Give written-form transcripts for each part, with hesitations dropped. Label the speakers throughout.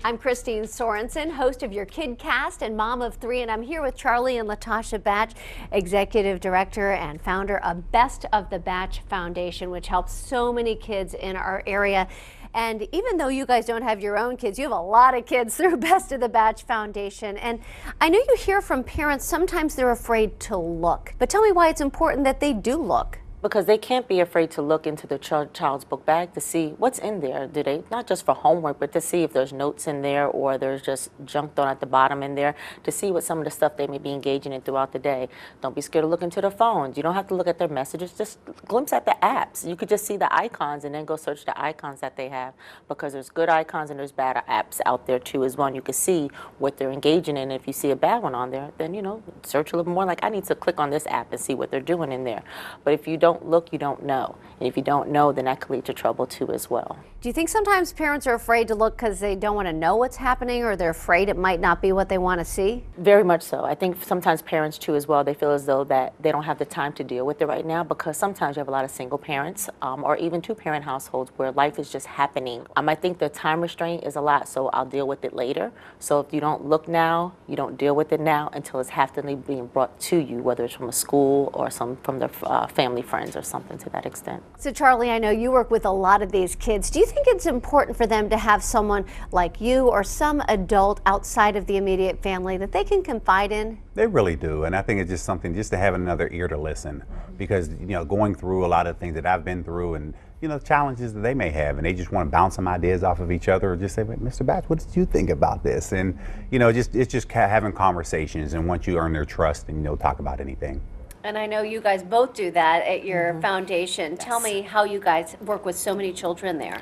Speaker 1: I'm KRISTINE SORENSEN, host of your KidCast and mom of 3, and I'm here with Charlie and Latasha Batch, executive director and founder of Best of the Batch Foundation, which helps so many kids in our area. And even though you guys don't have your own kids, you have a lot of kids through Best of the Batch Foundation. And I know you hear from parents, sometimes they're afraid to look. But tell me why it's important that they do look.
Speaker 2: Because they can't be afraid to look into the child's book bag to see what's in there. Do they, not just for homework, but to see if there's notes in there or there's just junk thrown at the bottom in there, to see what some of the stuff they may be engaging in throughout the day. Don't be scared to look into their phones. You don't have to look at their messages, just glimpse at the apps. You could just see the icons and then go search the icons that they have, because there's good icons and there's bad apps out there too as well. And you can see what they're engaging in. If you see a bad one on there, then, you know, search a little more, like I need to click on this app and see what they're doing in there. But if you don't look, you don't know. And if you don't know, then that could lead to trouble too as well.
Speaker 1: Do you think sometimes parents are afraid to look because they don't want to know what's happening, or they're afraid it might not be what they want to see?
Speaker 2: Very much so. I think sometimes parents too as well, they feel as though that they don't have the time to deal with it right now, because sometimes you have a lot of single parents or even two-parent households where life is just happening. I think the time restraint is a lot, so I'll deal with it later. So if you don't look now, you don't deal with it now until it's happenly being brought to you, whether it's from a school or from their family friends or something to that extent.
Speaker 1: So Charlie, I know you work with a lot of these kids. Do you think it's important for them to have someone like you or some adult outside of the immediate family that they can confide in?
Speaker 3: They really do, and I think it's just something just to have another ear to listen, because, you know, going through a lot of things that I've been through, and, you know, challenges that they may have, and they just want to bounce some ideas off of each other, or just say, Mr. Batch, what did you think about this? And, you know, it's just having conversations, and once you earn their trust, and, you know, talk about anything.
Speaker 1: And I know you guys both do that at your foundation.
Speaker 2: Yes.
Speaker 1: Tell me how you guys work with so many children there.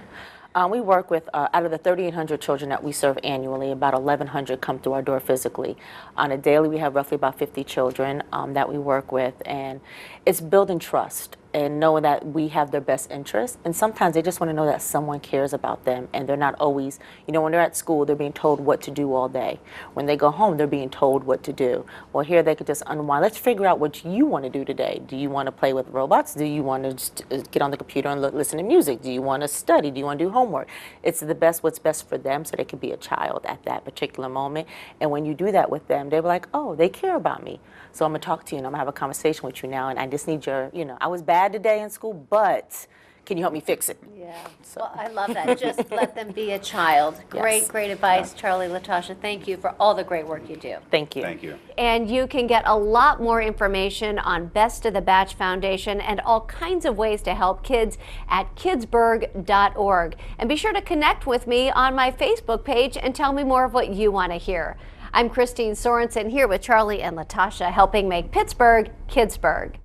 Speaker 2: We work with, out of the 3,800 children that we serve annually, about 1,100 come through our door physically. On a daily, we have roughly about 50 children that we work with, and it's building trust and knowing that we have their best interests. And sometimes they just want to know that someone cares about them, and they're not always, you know, when they're at school, they're being told what to do all day. When they go home, they're being told what to do. Well, here they could just unwind. Let's figure out what you want to do today. Do you want to play with robots? Do you want to just get on the computer and listen to music? Do you want to study? Do you want to do homework? It's what's best for them, so they could be a child at that particular moment. And when you do that with them, they're like, oh, they care about me. So I'm going to talk to you, and I'm going to have a conversation with you now, and I just need your, you know, I was bad today in school, but can you help me fix it?
Speaker 1: Yeah, so. Well, I love that. Just let them be a child. Great,
Speaker 2: Yes.
Speaker 1: great advice, Charlie, Latasha. Thank you for all the great work you do.
Speaker 2: Thank you.
Speaker 3: Thank you.
Speaker 1: And you can get a lot more information on Best of the Batch Foundation and all kinds of ways to help kids at kidsburgh.org. And be sure to connect with me on my Facebook page and tell me more of what you want to hear. I'm KRISTINE SORENSEN here with Charlie and Latasha, helping make Pittsburgh Kidsburgh.